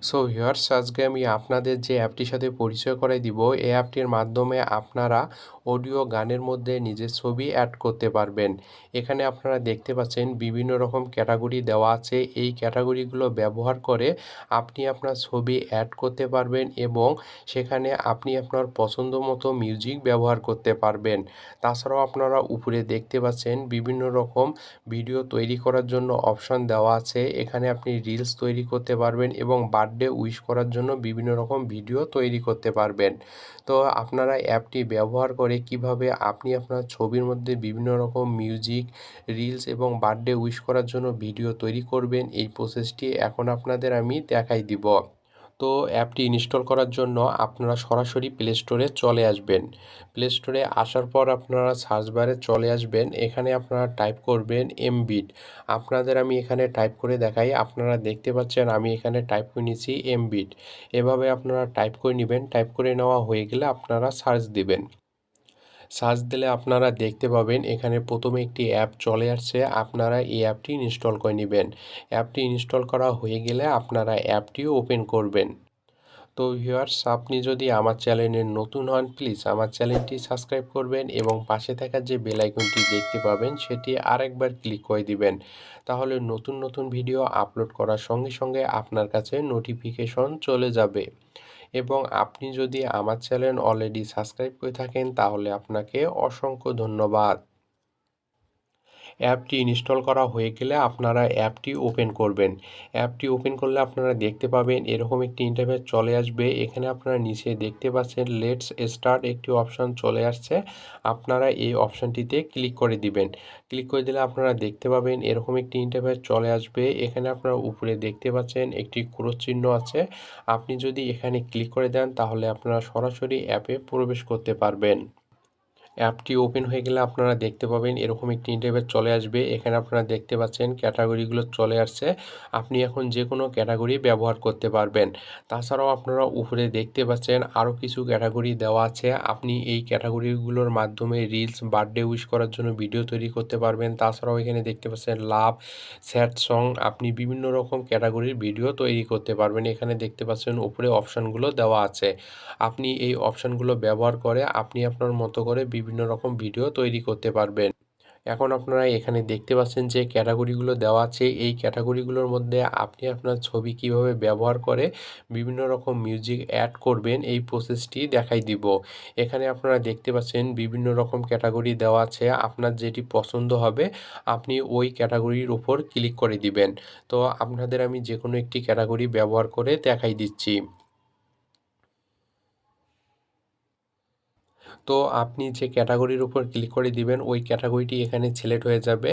So viewers, আজকে আমি আপনাদের যে অ্যাপটির সাথে পরিচয় করাই দিব, এই অ্যাপটির মাধ্যমে আপনারা অডিও গানের মধ্যে নিজের ছবি অ্যাড করতে পারবেন। এখানে আপনারা দেখতে পাচ্ছেন বিভিন্ন রকম ক্যাটাগরি দেওয়া আছে। এই ক্যাটাগরিগুলো ব্যবহার করে আপনি আপনার ছবি অ্যাড করতে পারবেন এবং সেখানে আপনি আপনার পছন্দ মতো মিউজিক ব্যবহার করতে পারবেন। তাছাড়াও আপনারা উপরে দেখতে পাচ্ছেন বিভিন্ন রকম ভিডিও তৈরি করার জন্য অপশন দেওয়া আছে। এখানে আপনি রিলস তৈরি করতে পারবেন এবং বার্থডে উইশ করার জন্য বিভিন্ন রকম ভিডিও তৈরি করতে পারবেন। তো আপনারা অ্যাপটি ব্যবহার করে কিভাবে আপনি আপনার ছবির মধ্যে বিভিন্ন রকম মিউজিক, রিলস এবং বার্থডে উইশ করার জন্য ভিডিও তৈরি করবেন, এই প্রসেসটি এখন আপনাদের আমি দেখাই দিব। তো অ্যাপটি ইনস্টল করার জন্য আপনারা সরাসরি প্লে স্টোরে চলে আসবেন। প্লে স্টোরে আসার পর আপনারা সার্চ বারে চলে আসবেন। এখানে আপনারা টাইপ করবেন এমবিট। আপনাদের আমি এখানে টাইপ করে দেখাই। আপনারা দেখতে পাচ্ছেন আমি এখানে টাইপ করে নিয়েছি এমবিট। এভাবে আপনারা টাইপ করে নেবেন। টাইপ করে নেওয়া হয়ে গেলে আপনারা সার্চ দিবেন। সার্চ দিলে আপনারা দেখতে পাবেন এখানে প্রথমে একটি অ্যাপ চলে আসছে। আপনারা এই অ্যাপটি ইনস্টল করে নেবেন। অ্যাপটি ইনস্টল করা হয়ে গেলে আপনারা অ্যাপটি ওপেন করবেন। তো ভিউয়ার্স, আপনি যদি আমার চ্যানেলে নতুন হন, প্লিজ আমার চ্যানেলটি সাবস্ক্রাইব করবেন এবং পাশে থাকা যে বেল আইকনটি দেখতে পাবেন সেটি আরেকবার ক্লিক করে দিবেন। তাহলে নতুন নতুন ভিডিও আপলোড করার সঙ্গে সঙ্গে আপনার কাছে নোটিফিকেশন চলে যাবে। এবং আপনি যদি আমার চ্যানেল অলরেডি সাবস্ক্রাইব করে থাকেন তাহলে আপনাকে অসংখ্য ধন্যবাদ। অ্যাপটি ইনস্টল করা হয়ে গেলে আপনারা অ্যাপটি ওপেন করবেন। অ্যাপটি ওপেন করলে আপনারা দেখতে পাবেন এরকম একটি ইন্টারফেস চলে আসবে। এখানে আপনারা নিচে দেখতে পাচ্ছেন লেটস স্টার্ট একটি অপশন চলে আসছে। আপনারা এই অপশনটিতে ক্লিক করে দিবেন। ক্লিক করে দিলে আপনারা দেখতে পাবেন এরকম একটি ইন্টারফেস চলে আসবে। এখানে আপনারা উপরে দেখতে পাচ্ছেন একটি ক্রস চিহ্ন আছে। আপনি যদি এখানে ক্লিক করে দেন তাহলে আপনারা সরাসরি অ্যাপে প্রবেশ করতে পারবেন। অ্যাপটি ওপেন হয়ে গেলে আপনারা দেখতে পাবেন এরকম একটি ইন্টারফেস চলে আসবে। এখানে আপনারা দেখতে পাচ্ছেন ক্যাটাগরিগুলো চলে আসছে। আপনি এখন যে কোনো ক্যাটাগরি ব্যবহার করতে পারবেন। তাছাড়াও আপনারা উপরে দেখতে পাচ্ছেন আরও কিছু ক্যাটাগরি দেওয়া আছে। আপনি এই ক্যাটাগরিগুলোর মাধ্যমে রিলস, বার্থডে উইশ করার জন্য ভিডিও তৈরি করতে পারবেন। তাছাড়াও এখানে দেখতে পাচ্ছেন লাভ, স্যাড সং, আপনি বিভিন্ন রকম ক্যাটাগরির ভিডিও তৈরি করতে পারবেন। এখানে দেখতে পাচ্ছেন উপরে অপশানগুলো দেওয়া আছে। আপনি এই অপশানগুলো ব্যবহার করে আপনি আপনার মতো করে বিভিন্ন রকম ভিডিও তৈরি করতে পারবেন। এখন আপনারা এখানে দেখতে পাচ্ছেন যে ক্যাটাগরিগুলো দেওয়া আছে। এই ক্যাটাগরিগুলোর মধ্যে আপনি আপনার ছবি কিভাবে ব্যবহার করে বিভিন্ন রকম মিউজিক অ্যাড করবেন এই প্রসেসটি দেখাই দিব। এখানে আপনারা দেখতে পাচ্ছেন বিভিন্ন রকম ক্যাটাগরি দেওয়া আছে। আপনার যেটি পছন্দ হবে আপনি ওই ক্যাটাগরির উপর ক্লিক করে দিবেন। তো আপনাদের আমি যে কোনো একটি ক্যাটাগরি ব্যবহার করে দেখাই দিচ্ছি। তো আপনি যে ক্যাটাগরির উপর ক্লিক করে দিবেন ওই ক্যাটাগরিটি এখানে সিলেক্ট হয়ে যাবে।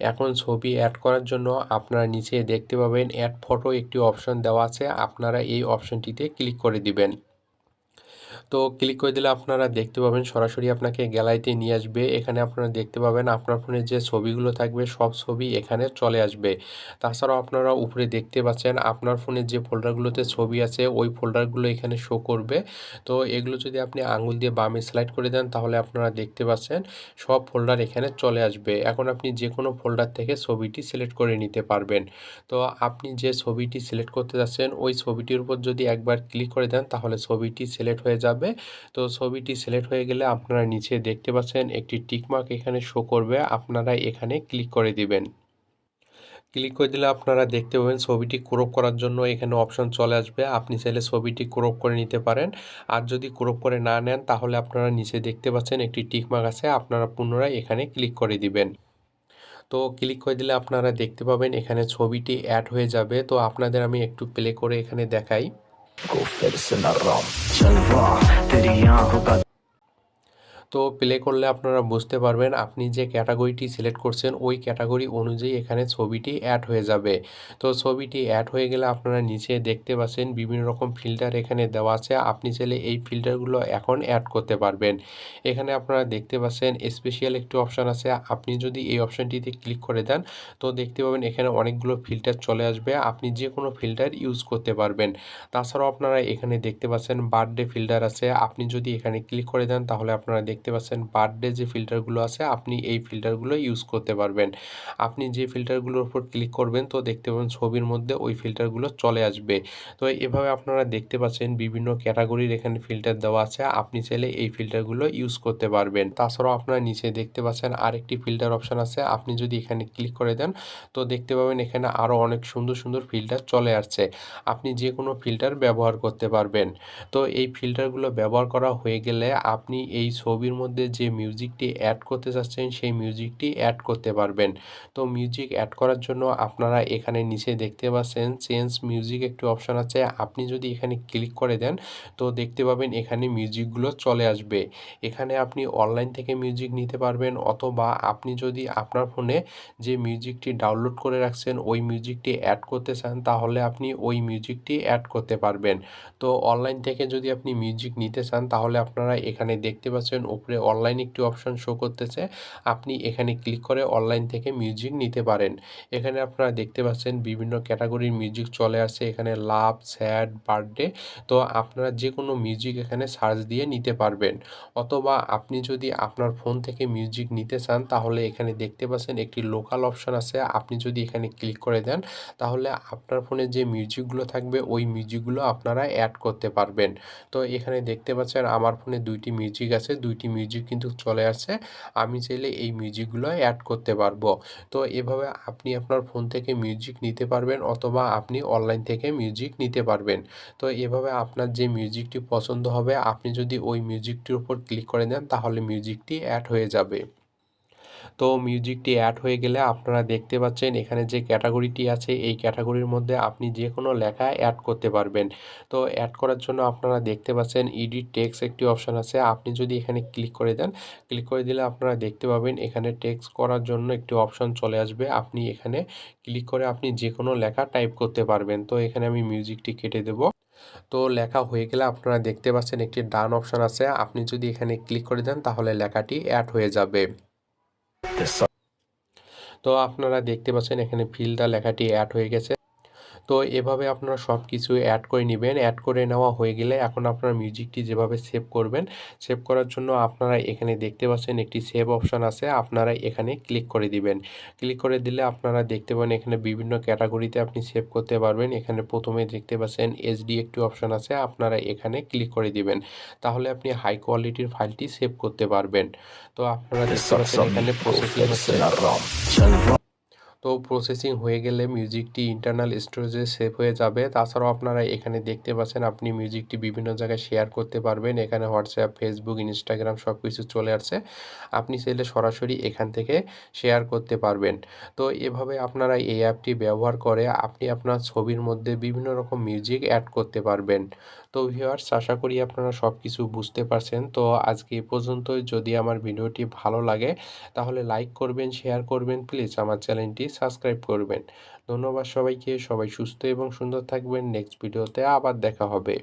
এখন ছবি অ্যাড করার জন্য আপনারা নিচে দেখতে পাবেন অ্যাড ফটো একটি অপশন দেওয়া আছে। আপনারা এই অপশনটিতে ক্লিক করে দিবেন। তো ক্লিক করে দিলে আপনারা দেখতে পাবেন সরাসরি আপনাকে গ্যালারিতে নিয়ে আসবে। এখানে আপনারা দেখতে পাবেন আপনার ফোনে যে ছবিগুলো থাকবে সব ছবি এখানে চলে আসবে। তাছাড়াও আপনারা উপরে দেখতে পাচ্ছেন আপনার ফোনে যে ফোল্ডারগুলোতে ছবি আছে ওই ফোল্ডারগুলো এখানে শো করবে। তো এগুলো যদি আপনি আঙুল দিয়ে বামে স্লাইড করে দেন তাহলে আপনারা দেখতে পাচ্ছেন সব ফোল্ডার এখানে চলে আসবে। এখন আপনি যে কোনো ফোল্ডার থেকে ছবিটি সিলেক্ট করে নিতে পারবেন। তো আপনি যে ছবিটি সিলেক্ট করতে যাচ্ছেন ওই ছবিটির উপর যদি একবার ক্লিক করে দেন তাহলে ছবিটি সিলেক্ট হয়ে যাবে। তো ছবিটি সিলেক্ট হয়ে গেলে আপনারা নিচে দেখতে পাচ্ছেন একটি টিকমার্ক এখানে শো করবে। আপনারা এখানে ক্লিক করে দিবেন। ক্লিক করে দিলে আপনারা দেখতে পাবেন ছবিটি ক্রপ করার জন্য এখানে অপশন চলে আসবে। আপনি চাইলে ছবিটি ক্রপ করে নিতে পারেন। আর যদি ক্রপ করে না নেন তাহলে আপনারা নিচে দেখতে পাচ্ছেন একটি টিকমার্ক আছে। আপনারা পুনরায় এখানে ক্লিক করে দিবেন। তো ক্লিক করে দিলে আপনারা দেখতে পাবেন এখানে ছবিটি অ্যাড হয়ে যাবে। তো আপনাদের আমি একটু প্লে করে এখানে দেখাই। তো প্লে করলে আপনারা বুঝতে পারবেন আপনি যে ক্যাটাগরিটি সিলেক্ট করছেন ওই ক্যাটাগরি অনুযায়ী এখানে ছবিটি অ্যাড হয়ে যাবে। তো ছবিটি অ্যাড হয়ে গেলে আপনারা নিচে দেখতে পাচ্ছেন বিভিন্ন রকম ফিল্টার এখানে দেওয়া আছে। আপনি চাইলে এই ফিল্টারগুলো এখন অ্যাড করতে পারবেন। এখানে আপনারা দেখতে পাচ্ছেন স্পেশাল একটি অপশান আছে। আপনি যদি এই অপশানটিতে ক্লিক করে দেন তো দেখতে পাবেন এখানে অনেকগুলো ফিল্টার চলে আসবে। আপনি যে কোনো ফিল্টার ইউজ করতে পারবেন। তাছাড়াও আপনারা এখানে দেখতে পাচ্ছেন বার্থডে ফিল্টার আছে। আপনি যদি এখানে ক্লিক করে দেন তাহলে আপনারা দেখতে পাচ্ছেন বার্থডে যে ফিল্টারগুলো আছে আপনি এই ফিল্টারগুলো ইউজ করতে পারবেন। আপনি যে ফিল্টারগুলোর উপর ক্লিক করবেন তো দেখতে পাবেন ছবির মধ্যে ওই ফিল্টারগুলো চলে আসবে। তো এভাবে আপনারা দেখতে পাচ্ছেন বিভিন্ন ক্যাটাগরির এখানে ফিল্টার দেওয়া আছে। আপনি চাইলে এই ফিল্টারগুলো ইউজ করতে পারবেন। তাছাড়াও আপনারা নিচে দেখতে পাচ্ছেন আরেকটি ফিল্টার অপশন আছে। আপনি যদি এখানে ক্লিক করে দেন তো দেখতে পাবেন এখানে আরও অনেক সুন্দর সুন্দর ফিল্টার চলে আসছে। আপনি যে কোনো ফিল্টার ব্যবহার করতে পারবেন। তো এই ফিল্টারগুলো ব্যবহার করা হয়ে গেলে আপনি এই ছবির মধ্যে যে মিউজিকটি অ্যাড করতে চাচ্ছেন সেই মিউজিকটি অ্যাড করতে পারবেন। তো মিউজিক অ্যাড করার জন্য আপনারা এখানে নিচে দেখতে পাচ্ছেন চেঞ্জ মিউজিক একটি অপশন আছে। আপনি যদি এখানে ক্লিক করে দেন তো দেখতে পাবেন এখানে মিউজিকগুলো চলে আসবে। এখানে আপনি অনলাইন থেকে মিউজিক নিতে পারবেন অথবা আপনি যদি আপনার ফোনে যে মিউজিকটি ডাউনলোড করে রাখছেন ওই মিউজিকটি অ্যাড করতে চান তাহলে আপনি ওই মিউজিকটি অ্যাড করতে পারবেন। তো অনলাইন থেকে যদি আপনি মিউজিক নিতে চান তাহলে আপনারা এখানে দেখতে পাচ্ছেন উপরে অনলাইন একটি অপশন শো করতেছে। আপনি এখানে ক্লিক করে অনলাইন থেকে মিউজিক নিতে পারেন। এখানে আপনারা দেখতে পাচ্ছেন বিভিন্ন ক্যাটাগরির মিউজিক চলে আসছে। এখানে লাভ, স্যাড, বার্থডে। তো আপনারা যে কোনো মিউজিক এখানে সার্চ দিয়ে নিতে পারবেন। অথবা আপনি যদি আপনার ফোন থেকে মিউজিক নিতে চান তাহলে এখানে দেখতে পাচ্ছেন একটি লোকাল অপশন আছে। আপনি যদি এখানে ক্লিক করে দেন তাহলে আপনার ফোনে যে মিউজিকগুলো থাকবে ওই মিউজিকগুলো আপনারা অ্যাড করতে পারবেন। তো এখানে দেখতে পাচ্ছেন আমার ফোনে ২টি মিউজিক আছে। ২টি মিউজিক কিন্তু চলে আসছে। আমি চাইলে এই মিউজিকগুলো অ্যাড করতে পারবো। তো এভাবে আপনি আপনার ফোন থেকে মিউজিক নিতে পারবেন অথবা আপনি অনলাইন থেকে মিউজিক নিতে পারবেন। তো এভাবে আপনার যে মিউজিকটি পছন্দ হবে আপনি যদি ওই মিউজিকটির উপর ক্লিক করে দেন তাহলে মিউজিকটি অ্যাড হয়ে যাবে। তো মিউজিকটি অ্যাড হয়ে গেলে আপনারা দেখতে পাচ্ছেন এখানে যে ক্যাটাগরিটি আছে এই ক্যাটাগরির মধ্যে আপনি যে কোনো লেখা অ্যাড করতে পারবেন। তো অ্যাড করার জন্য আপনারা দেখতে পাচ্ছেন এডিট টেক্সট একটি অপশন আছে। আপনি যদি এখানে ক্লিক করে দেন, ক্লিক করে দিলে আপনারা দেখতে পাবেন এখানে টেক্সট করার জন্য একটি অপশন চলে আসবে। আপনি এখানে ক্লিক করে আপনি যে কোনো লেখা টাইপ করতে পারবেন। তো এখানে আমি মিউজিকটি কেটে দেব। তো লেখা হয়ে গেলে আপনারা দেখতে পাচ্ছেন একটি ডান অপশন আছে। আপনি যদি এখানে ক্লিক করে দেন তাহলে লেখাটি অ্যাড হয়ে যাবে। তো আপনারা দেখতে পাচ্ছেন এখানে ফিল দ্য লেখাটি অ্যাড হয়ে গেছে। তো এভাবে আপনারা সব কিছু অ্যাড করে নেবেন। অ্যাড করে নেওয়া হয়ে গেলে এখন আপনারা মিউজিকটি যেভাবে সেভ করবেন, সেভ করার জন্য আপনারা এখানে দেখতে পাচ্ছেন একটি সেভ অপশন আছে। আপনারা এখানে ক্লিক করে দিবেন। ক্লিক করে দিলে আপনারা দেখতে পাবেন এখানে বিভিন্ন ক্যাটাগরিতে আপনি সেভ করতে পারবেন। এখানে প্রথমে দেখতে পাচ্ছেন এইচডি একটি অপশন আছে। আপনারা এখানে ক্লিক করে দিবেন। তাহলে আপনি হাই কোয়ালিটির ফাইলটি সেভ করতে পারবেন। তো আপনারা দেখতে পাচ্ছেন এখানে প্রসেসিং হচ্ছে। তো প্রসেসিং হয়ে গেলে মিউজিকটি ইন্টারনাল স্টোরেজে সেভ হয়ে যাবে। তাছাড়াও আপনারা এখানে দেখতে পাচ্ছেন আপনি মিউজিকটি বিভিন্ন জায়গায় শেয়ার করতে পারবেন। এখানে হোয়াটসঅ্যাপ, ফেসবুক, ইনস্টাগ্রাম সব কিছু চলে আসছে। আপনি চাইলে সরাসরি এখান থেকে শেয়ার করতে পারবেন। তো এভাবে আপনারা এই অ্যাপটি ব্যবহার করে আপনি আপনার ছবির মধ্যে বিভিন্ন রকম মিউজিক অ্যাড করতে পারবেন। তো ভিউয়ার্স, আশা করি আপনারা সব কিছু বুঝতে পারছেন। তো আজকে এ পর্যন্তই। যদি আমার ভিডিওটি ভালো লাগে তাহলে লাইক করবেন, শেয়ার করবেন, প্লিজ আমার চ্যানেলটি সাবস্ক্রাইব করবেন। ধন্যবাদ সবাইকে। সবাই সুস্থ এবং সুন্দর থাকবেন। নেক্সট ভিডিওতে আবার দেখা হবে।